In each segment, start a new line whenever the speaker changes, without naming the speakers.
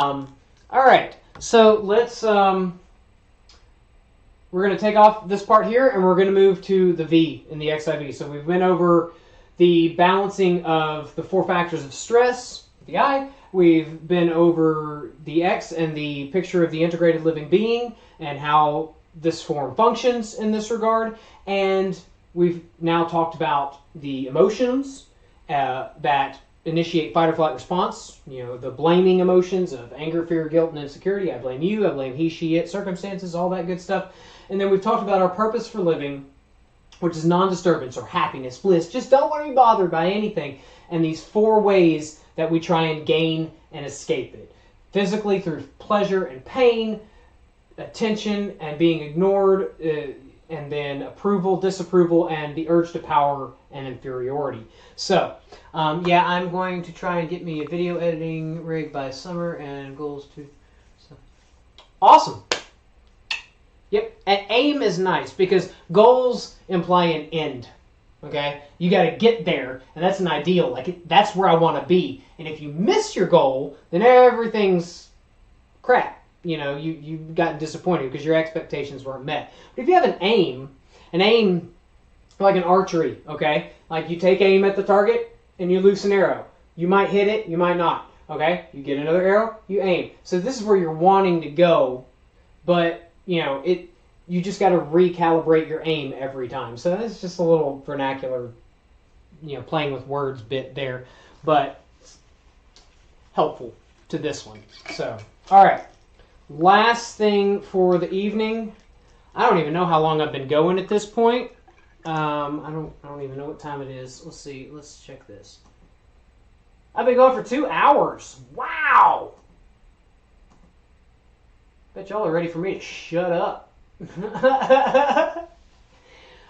All right, so let's, we're going to take off this part here, and we're going to move to the V in the XIV. So we've went over the balancing of the 4 factors of stress, the I. We've been over the X and the picture of the integrated living being and how this form functions in this regard. And we've now talked about the emotions that initiate fight or flight response, you know, the blaming emotions of anger, fear, guilt, and insecurity. I blame you, I blame he, she, it, circumstances, all that good stuff. And then we've talked about our purpose for living, which is non-disturbance or happiness, bliss. Just don't want to be bothered by anything. And these 4 ways that we try and gain and escape it. Physically through pleasure and pain, attention and being ignored, and then approval, disapproval, and the urge to power and inferiority. So, yeah, I'm going to try and get me a video editing rig by summer and goals to... So. Awesome. Yep, and aim is nice because goals imply an end. Okay, you got to get there, and that's an ideal. Like that's where I want to be. And if you miss your goal, then everything's crap. You know, you've gotten disappointed because your expectations weren't met. But if you have an aim like an archery, okay, like you take aim at the target and you loose an arrow. You might hit it, you might not. Okay, you get another arrow, you aim. So this is where you're wanting to go, but you know you just got to recalibrate your aim every time. So that's just a little vernacular, you know, playing with words bit there, but helpful to this one. So, all right, last thing for the evening. I don't even know how long I've been going at this point. I don't even know what time it is. Let's see. Let's check this. I've been going for 2 hours. Wow. Bet y'all are ready for me to shut up. I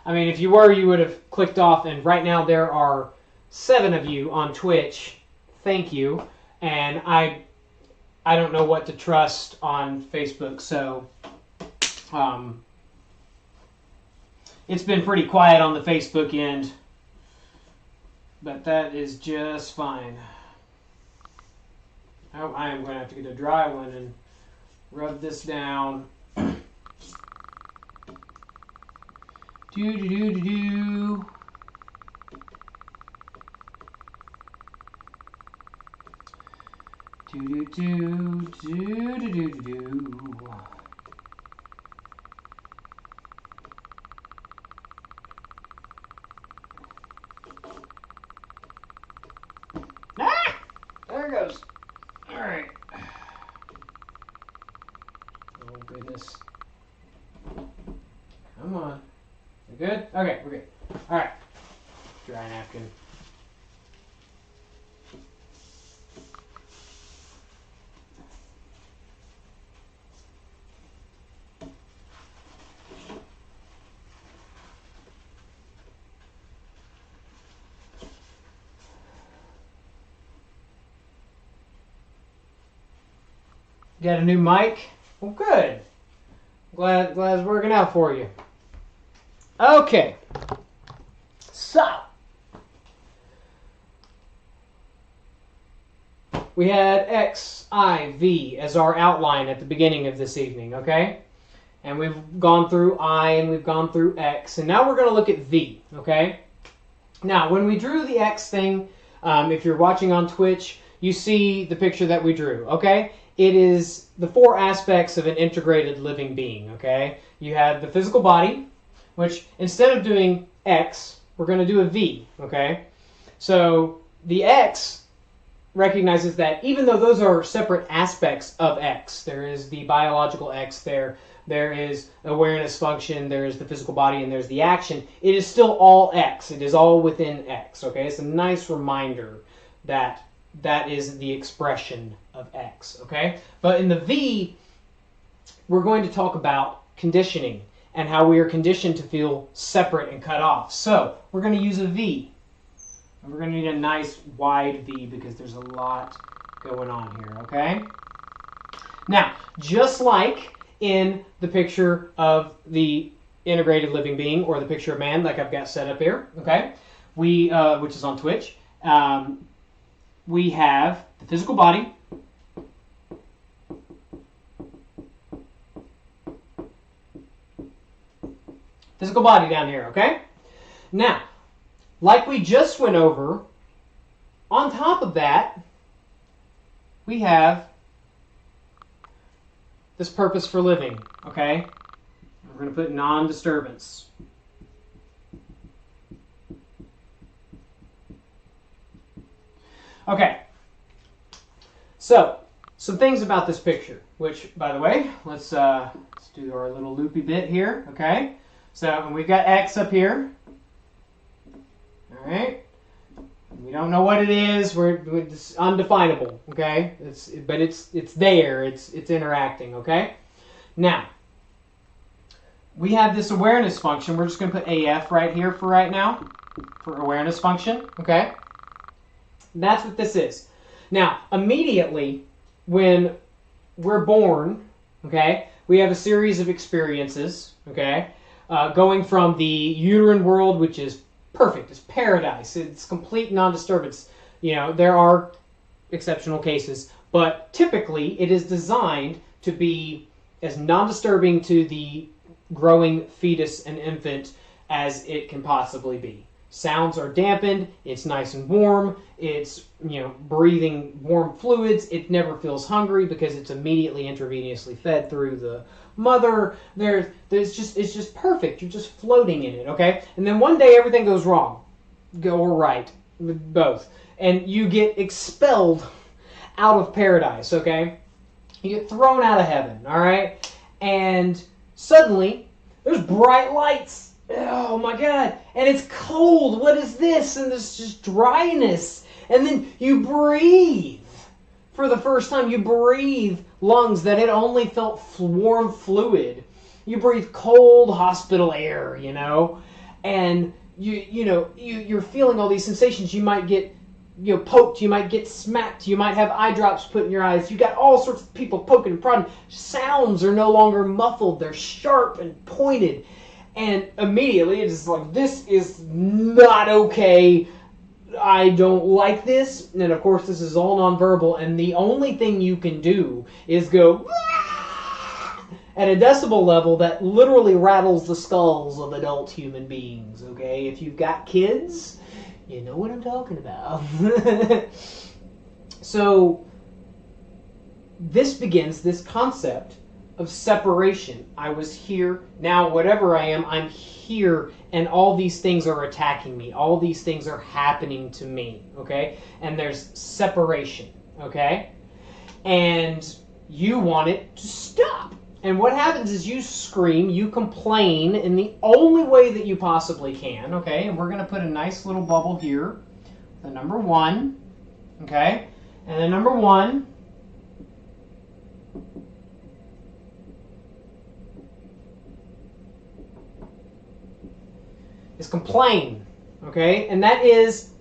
mean, if you were, you would have clicked off, and right now there are 7 of you on Twitch. Thank you. And I don't know what to trust on Facebook, so it's been pretty quiet on the Facebook end, but that is just fine. I am going to have to get a dry one and rub this down. Do do do do do. Do do do do do do do. Ah! There it goes. All right. Oh goodness. Come on. We good? Okay, we're good. All right. Dry napkin. Got a new mic? Well, good. Glad it's working out for you. Okay. So, we had X, I, V as our outline at the beginning of this evening, okay? And we've gone through I and we've gone through X, and now we're going to look at V, okay? Now, when we drew the X thing, if you're watching on Twitch, you see the picture that we drew, okay? It is the 4 aspects of an integrated living being, okay? You have the physical body, which instead of doing X, we're going to do a V, okay? So the X recognizes that even though those are separate aspects of X, there is the biological X there is awareness function, there's the physical body, and there's the action, it is still all X. It is all within X, okay? It's a nice reminder that that is the expression of X, okay? But in the V, we're going to talk about conditioning and how we are conditioned to feel separate and cut off. So we're going to use a V. And we're going to need a nice wide V because there's a lot going on here, okay? Now, just like in the picture of the integrated living being or the picture of man, like I've got set up here, okay? Which is on Twitch. We have the physical body, physical body down here, okay? Now, like we just went over, on top of that, we have this purpose for living, okay? We're going to put non-disturbance. Okay. So, some things about this picture, which, by the way, let's do our little loopy bit here, okay? So, and we've got X up here. All right. We don't know what it is. It's undefinable, okay? But it's there. It's interacting, okay? Now, we have this awareness function. We're just going to put AF right here for right now, for awareness function, okay? That's what this is. Now, immediately when we're born, okay, we have a series of experiences, okay, going from the uterine world, which is perfect, it's paradise, it's complete non-disturbance. You know, there are exceptional cases, but typically it is designed to be as non-disturbing to the growing fetus and infant as it can possibly be. Sounds are dampened, it's nice and warm, it's, you know, breathing warm fluids, it never feels hungry because it's immediately intravenously fed through the mother. It's just perfect. You're just floating in it, okay? And then one day everything goes wrong. Or right. Both. And you get expelled out of paradise, okay? You get thrown out of heaven, all right? And suddenly there's bright lights. Oh my God. And it's cold. What is this? And there's just dryness. And then you breathe. For the first time, you breathe lungs that had only felt warm fluid. You breathe cold hospital air, you know. And you're feeling all these sensations. You might get poked, you might get smacked, you might have eye drops put in your eyes. You got all sorts of people poking and prodding. Sounds are no longer muffled. They're sharp and pointed. And immediately it's like, this is not okay. I don't like this. And of course, this is all nonverbal. And the only thing you can do is go at a decibel level that literally rattles the skulls of adult human beings. Okay? If you've got kids, you know what I'm talking about. So this begins this concept of separation. I was here, now whatever I am, I'm here, and all these things are attacking me. All these things are happening to me, okay? And there's separation, okay? And you want it to stop. And what happens is you scream, you complain in the only way that you possibly can, okay? And we're going to put a nice little bubble here, the number 1, okay? And the number 1 is complain, okay? And that is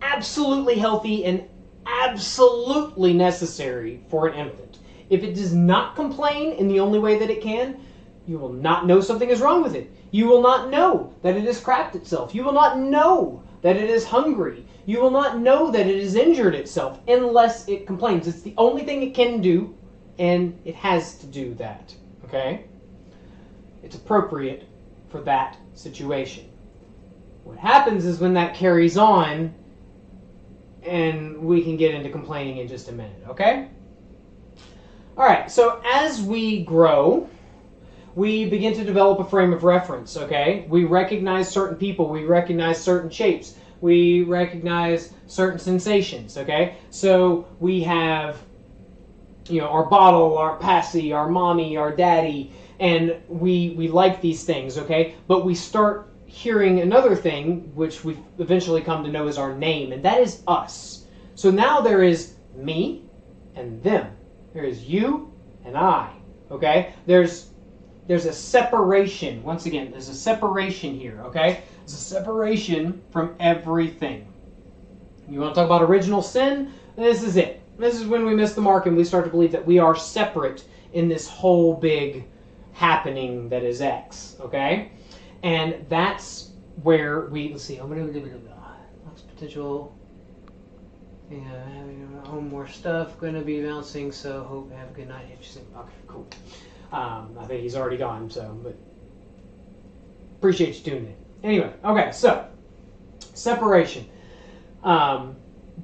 absolutely healthy and absolutely necessary for an infant. If it does not complain in the only way that it can, you will not know something is wrong with it. You will not know that it has crapped itself. You will not know that it is hungry. You will not know that it has injured itself unless it complains. It's the only thing it can do, and it has to do that, okay? It's appropriate for that situation. What happens is when that carries on, and we can get into complaining in just a minute, okay? All right, so as we grow, we begin to develop a frame of reference, okay? We recognize certain people, we recognize certain shapes, we recognize certain sensations, okay? So we have, our bottle, our passy, our mommy, our daddy, and we like these things, okay? But we start hearing another thing, which we eventually come to know as our name, and that is us. So now there is me and them. There is you and I, okay? There's a separation. Once again, there's a separation here, okay? There's a separation from everything. You want to talk about original sin? This is it. This is when we miss the mark and we start to believe that we are separate in this whole big happening that is X, okay? And that's where let's see, what's potential, having home more stuff, going to be bouncing, so hope, have a good night. Okay, cool. I think he's already gone, so, but appreciate you tuning in. Anyway, okay, so separation.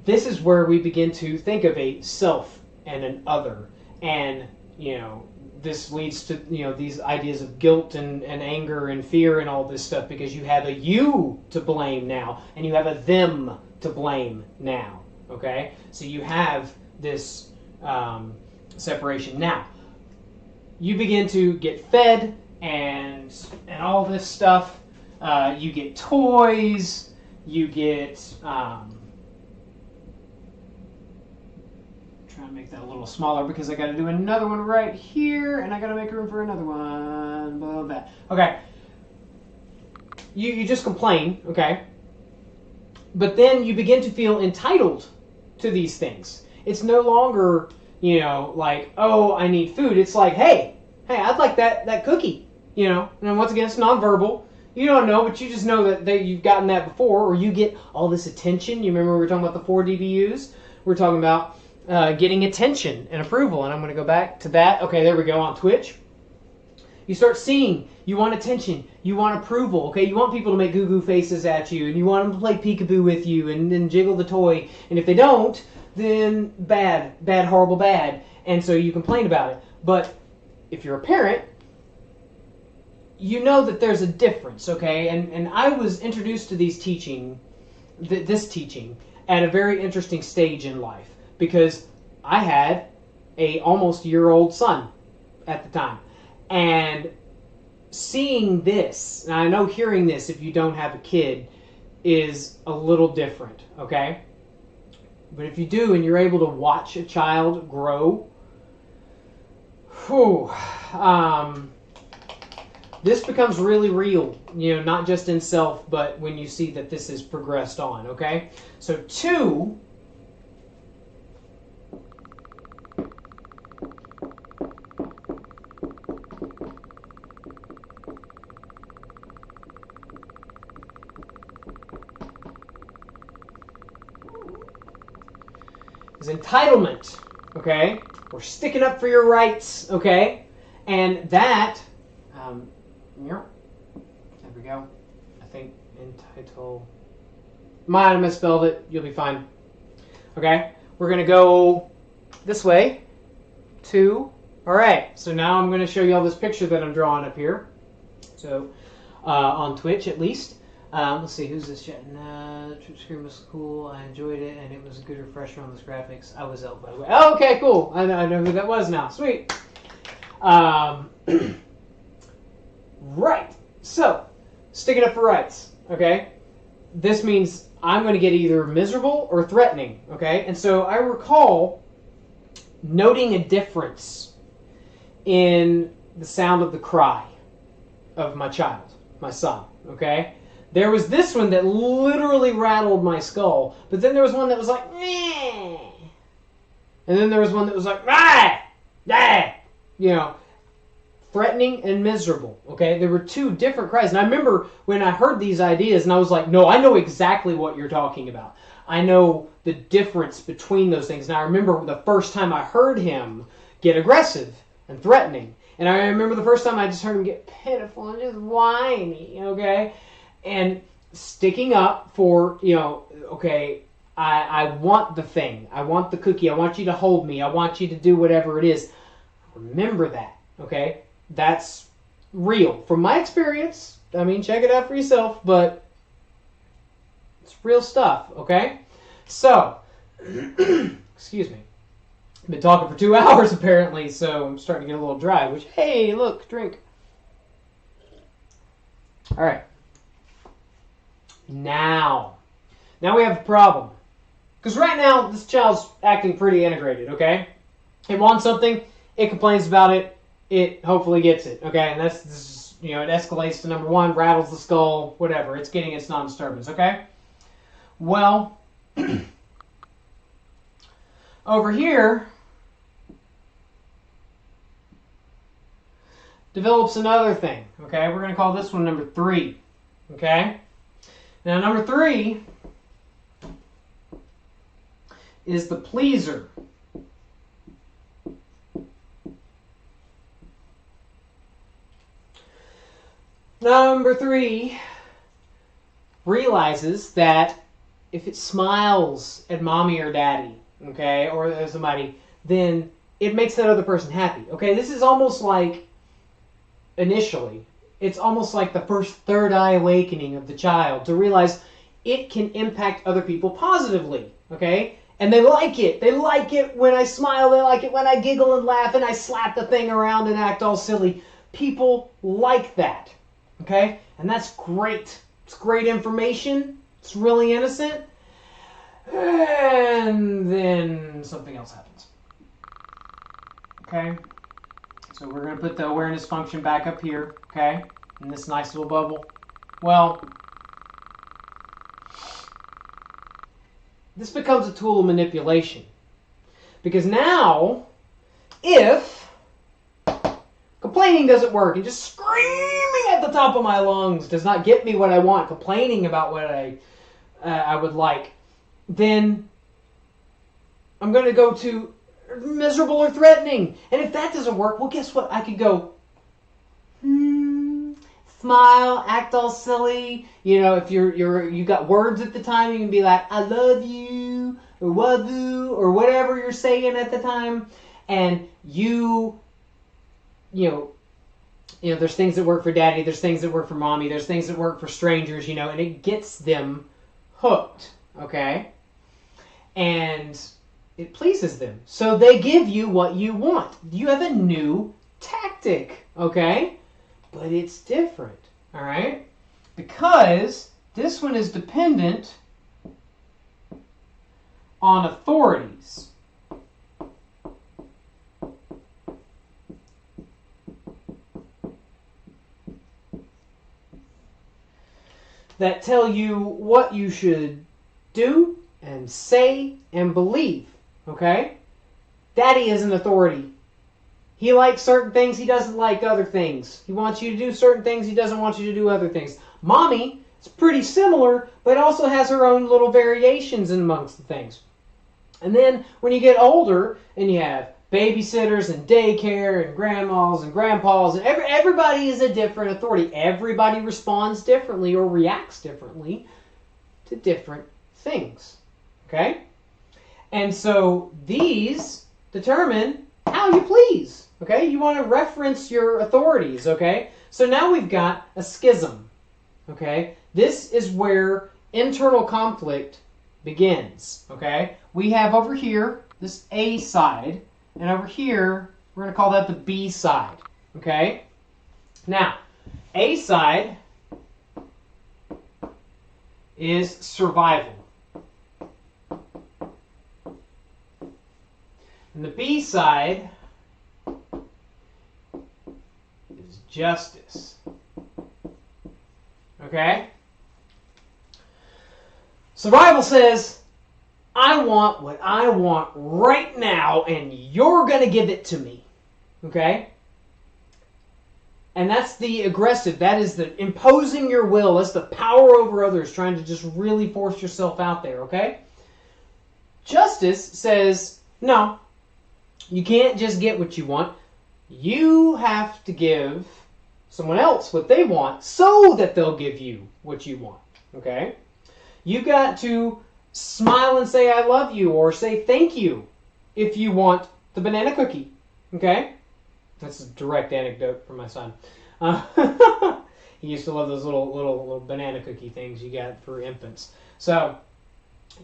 This is where we begin to think of a self and an other, and this leads to these ideas of guilt and anger and fear and all this stuff, because you have a you to blame now and you have a them to blame now. Okay, so you have this separation. Now you begin to get fed and all this stuff. You get toys, you get trying to make that a little smaller because I got to do another one right here, and I got to make room for another one. Blah, blah, blah. Okay. You just complain, okay? But then you begin to feel entitled to these things. It's no longer, like, oh, I need food. It's like, hey, I'd like that cookie, And once again, it's nonverbal. You don't know, but you just know that you've gotten that before, or you get all this attention. You remember we were talking about the 4 DBUs? We're talking about getting attention and approval, and I'm going to go back to that. Okay, there we go, on Twitch. You start seeing, you want attention, you want approval, okay? You want people to make goo-goo faces at you, and you want them to play peekaboo with you and then jiggle the toy, and if they don't, then bad, horrible, bad, and so you complain about it. But if you're a parent, you know that there's a difference, okay? And I was introduced to this teaching at a very interesting stage in life, because I had a almost year-old son at the time. And seeing this, and I know hearing this if you don't have a kid is a little different, okay? But if you do and you're able to watch a child grow, this becomes really real, not just in self, but when you see that this has progressed on, okay? So 2, is entitlement, okay? We're sticking up for your rights, okay? And that, there we go. I think entitle, might have misspelled it. You'll be fine. Okay, we're going to go this way. 2. All right, so now I'm going to show you all this picture that I'm drawing up here. So, on Twitch at least. Let's see, who's this chatting? Trip Screen was cool. I enjoyed it, and it was a good refresher on those graphics. I was out, by the way. Oh, okay, cool. I know who that was now. Sweet. Right. So, sticking up for rights. Okay. This means I'm going to get either miserable or threatening. Okay. And so I recall noting a difference in the sound of the cry of my child, my son. Okay. There was this one that literally rattled my skull, but then there was one that was like, meh. And then there was one that was like, ah, ah, threatening and miserable, okay? There were 2 different cries, and I remember when I heard these ideas, and I was like, no, I know exactly what you're talking about. I know the difference between those things, and I remember the first time I heard him get aggressive and threatening, and I remember the first time I just heard him get pitiful and just whiny, okay? And sticking up for, okay, I want the thing. I want the cookie. I want you to hold me. I want you to do whatever it is. Remember that, okay? That's real. From my experience, I mean, check it out for yourself, but it's real stuff, okay? So, excuse me. I've been talking for 2 hours, apparently, so I'm starting to get a little dry, which, hey, look, drink. All right. Now we have a problem. Because right now, this child's acting pretty integrated, okay? It wants something, it complains about it, it hopefully gets it, okay? And this is, it escalates to number 1, rattles the skull, whatever. It's getting its non-disturbance, okay? Well, over here, develops another thing, okay? We're going to call this one number 3, okay? Now, number 3 is the pleaser. Number 3 realizes that if it smiles at mommy or daddy, okay, or somebody, then it makes that other person happy. Okay, this is almost like, initially, it's almost like the first third eye awakening of the child to realize it can impact other people positively. Okay, and they like it. They like it when I smile. They like it when I giggle and laugh and I slap the thing around and act all silly. People like that. Okay, and that's great. It's great information. It's really innocent. And then something else happens. Okay, so we're going to put the awareness function back up here, okay, in this nice little bubble. Well, this becomes a tool of manipulation. Because now, if complaining doesn't work and just screaming at the top of my lungs does not get me what I want, complaining about what I would like, then I'm going to go to miserable or threatening. And if that doesn't work, well, guess what? I could go, smile, act all silly. You know, if you got words at the time, you can be like, I love you, or wadu, or whatever you're saying at the time. And you know, there's things that work for daddy, there's things that work for mommy, there's things that work for strangers, and it gets them hooked, okay? And it pleases them. So they give you what you want. You have a new tactic, okay? But it's different, all right? Because this one is dependent on authorities. That tell you what you should do and say and believe, okay? Daddy is an authority. He likes certain things, he doesn't like other things. He wants you to do certain things, he doesn't want you to do other things. Mommy is pretty similar, but also has her own little variations in amongst the things. And then when you get older and you have babysitters and daycare and grandmas and grandpas, and everybody is a different authority. Everybody responds differently or reacts differently to different things. Okay? And so these determine how you please. Okay? You want to reference your authorities. Okay? So now we've got a schism. Okay? This is where internal conflict begins. Okay? We have over here this A side, and over here we're going to call that the B side. Okay? Now, A side is survival. And the B side is justice. Okay? Survival says, I want what I want right now, and you're going to give it to me. Okay? And that's the aggressive. That is the imposing your will. That's the power over others, trying to just really force yourself out there. Okay? Justice says, no, you can't just get what you want. You have to give someone else what they want so that they'll give you what you want. Okay? You've got to smile and say I love you, or say thank you if you want the banana cookie. Okay? That's a direct anecdote from my son. He used to love those little banana cookie things you got for infants. So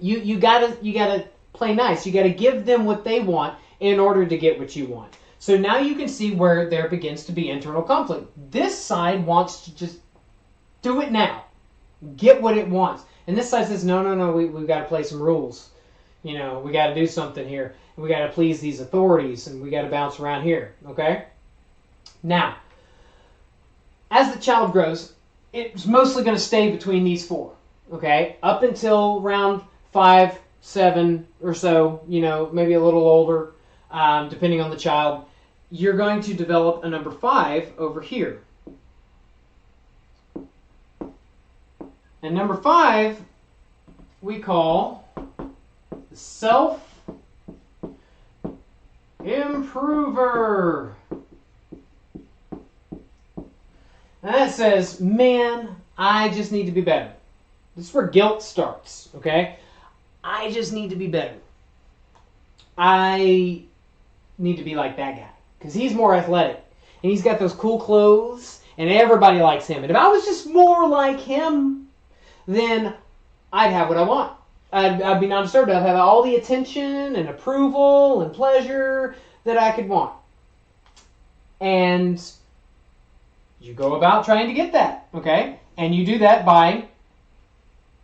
you gotta play nice. You gotta give them what they want in order to get what you want. So now you can see where there begins to be internal conflict. This side wants to just do it now. Get what it wants. And this side says, no, we've got to play some rules. We got to do something here. We got to please these authorities, and we got to bounce around here, okay? Now, as the child grows, it's mostly going to stay between these four, okay? Up until around 5, 7 or so, maybe a little older, depending on the child, you're going to develop a number 5 over here. And number 5, we call the self-improver. And that says, man, I just need to be better. This is where guilt starts, okay? I just need to be better. I need to be like that guy because he's more athletic and he's got those cool clothes and everybody likes him. And if I was just more like him, then I'd have what I want. I'd be non-disturbed. I'd have all the attention and approval and pleasure that I could want. And you go about trying to get that, okay? And you do that by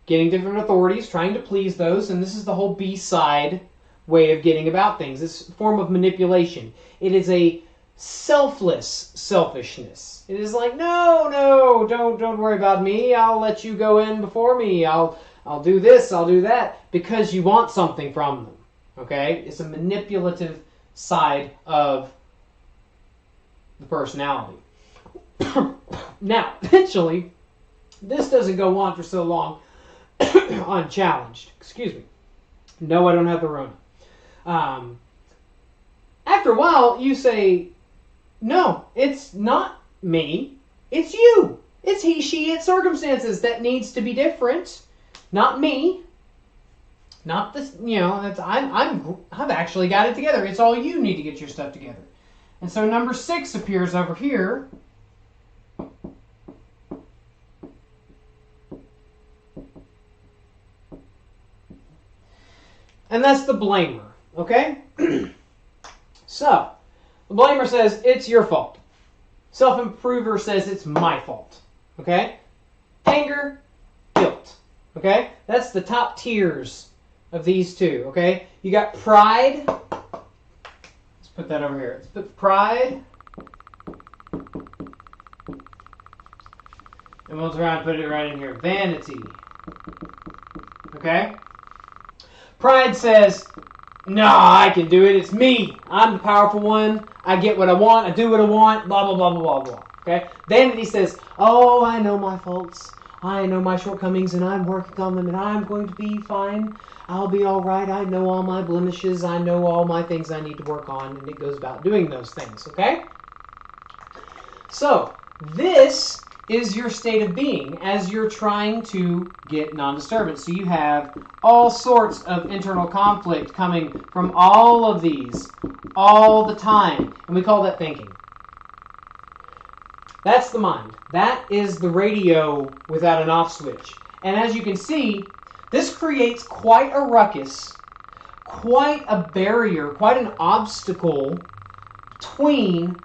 getting different authorities, trying to please those, and this is the whole B-side way of getting about things, this form of manipulation. It is a selfless selfishness. It is like, no, don't worry about me. I'll let you go in before me. I'll do this, I'll do that, because you want something from them, okay? It's a manipulative side of the personality. Now, eventually, this doesn't go on for so long unchallenged. Excuse me. No, I don't have the Rona. After a while, you say, no, it's not me. It's you. It's he, she, it's circumstances that needs to be different. Not me. Not this, I've actually got it together. It's all you need to get your stuff together. And so number 6 appears over here. And that's the blamer, okay? So, the blamer says, it's your fault. Self-improver says, it's my fault, okay? Anger, guilt, okay? That's the top tiers of these two, okay? You got pride. Let's put that over here. Let's put pride. And we'll try and put it right in here. Vanity, okay? Pride says, no, I can do it. It's me. I'm the powerful one. I get what I want. I do what I want. Blah, blah, blah, blah, blah, blah. Okay? Vanity says, oh, I know my faults. I know my shortcomings, and I'm working on them, and I'm going to be fine. I'll be all right. I know all my blemishes. I know all my things I need to work on, and it goes about doing those things. Okay? So, this is your state of being as you're trying to get non-disturbance. So you have all sorts of internal conflict coming from all of these all the time. And we call that thinking. That's the mind. That is the radio without an off switch. And as you can see, this creates quite a ruckus, quite a barrier, quite an obstacle between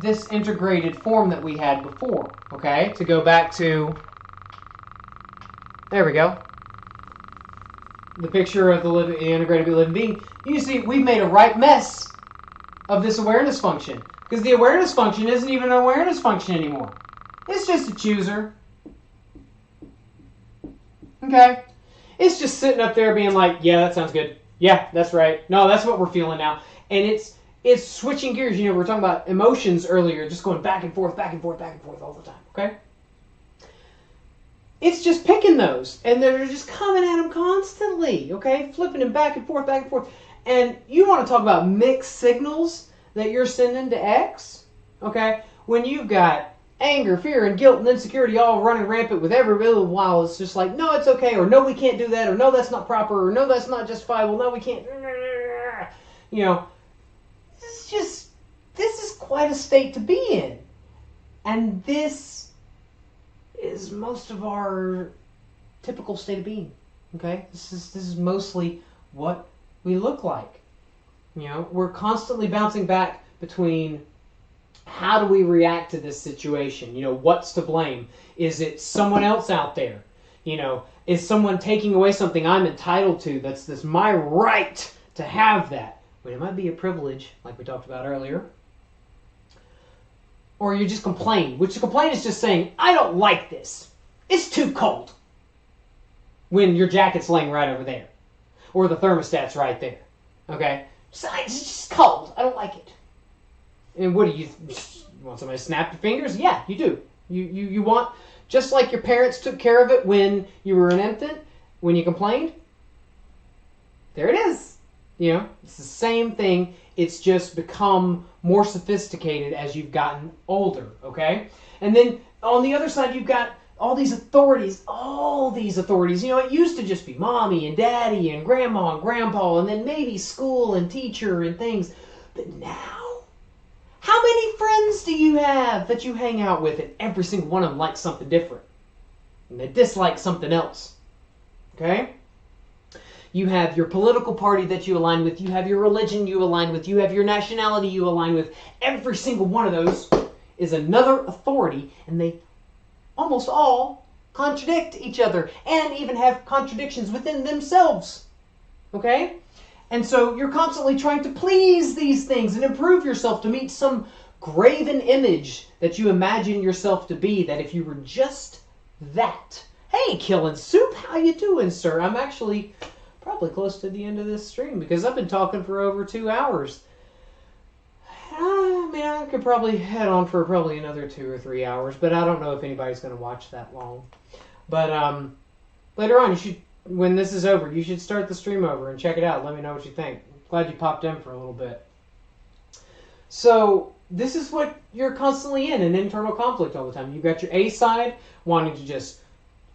this integrated form that we had before, okay? To go back to, there we go, the picture of the integrated living being. You can see we've made a right mess of this awareness function because the awareness function isn't even an awareness function anymore. It's just a chooser, okay? It's just sitting up there being like, yeah, that sounds good. Yeah, that's right. No, that's what we're feeling now. And it's switching gears. You know, we were talking about emotions earlier, just going back and forth, back and forth, back and forth all the time, okay? It's just picking those, and they're just coming at them constantly, okay? Flipping them back and forth, back and forth. And you want to talk about mixed signals that you're sending to X, okay? When you've got anger, fear, and guilt and insecurity all running rampant with every little while, it's just like, no, it's okay, or no, we can't do that, or no, that's not proper, or no, that's not justifiable, no, we can't, you know. This is quite a state to be in. And this is most of our typical state of being. Okay? This is mostly what we look like. You know, we're constantly bouncing back between how do we react to this situation? You know, what's to blame? Is it someone else out there? You know, is someone taking away something I'm entitled to? That's my right to have that. But it might be a privilege, like we talked about earlier. Or you just complain, which the complaint is just saying, I don't like this. It's too cold. When your jacket's laying right over there. Or the thermostat's right there. Okay? It's just cold. I don't like it. And what do you want somebody to snap your fingers? Yeah, you do. You want, just like your parents took care of it when you were an infant, when you complained. There it is. You know, it's the same thing It's just become more sophisticated as you've gotten older, okay? And then on the other side, you've got all these authorities. You know, it used to just be mommy and daddy and grandma and grandpa, and then maybe school and teacher and things. But now, how many friends do you have that you hang out with, and every single one of them likes something different, and they dislike something else, okay? You have your political party that you align with. You have your religion you align with. You have your nationality you align with. Every single one of those is another authority, and they almost all contradict each other and even have contradictions within themselves. Okay? And so you're constantly trying to please these things and improve yourself to meet some graven image that you imagine yourself to be, that if you were just that. Hey, Killing Soup, how you doing, sir? I'm actually probably close to the end of this stream because I've been talking for over 2 hours. I mean, I could probably head on for probably another 2 or 3 hours, but I don't know if anybody's going to watch that long. But later on, you should, when this is over, you should start the stream over and check it out. Let me know what you think. Glad you popped in for a little bit. So this is what you're constantly in, an internal conflict all the time. You've got your A side wanting to just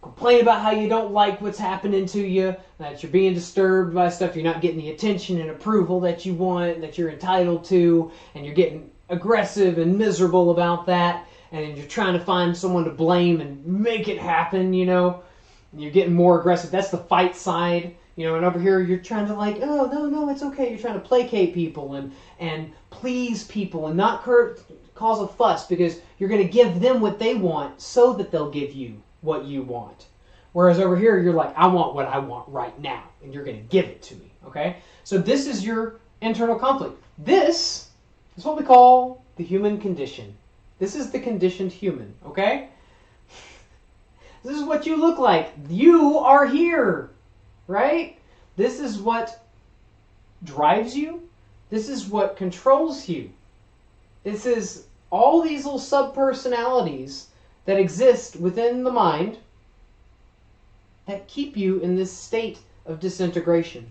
complain about how you don't like what's happening to you, that you're being disturbed by stuff, you're not getting the attention and approval that you want, that you're entitled to, and you're getting aggressive and miserable about that, and you're trying to find someone to blame and make it happen, you know. You're getting more aggressive. That's the fight side, you know, and over here you're trying to like, oh, no, it's okay. You're trying to placate people and please people and not cause a fuss because you're going to give them what they want so that they'll give you what you want. Whereas over here, you're like, I want what I want right now, and you're going to give it to me, okay? So this is your internal conflict. This is what we call the human condition. This is the conditioned human, okay? This is what you look like. You are here, right? This is what drives you. This is what controls you. This is all these little sub-personalities that exist within the mind that keep you in this state of disintegration.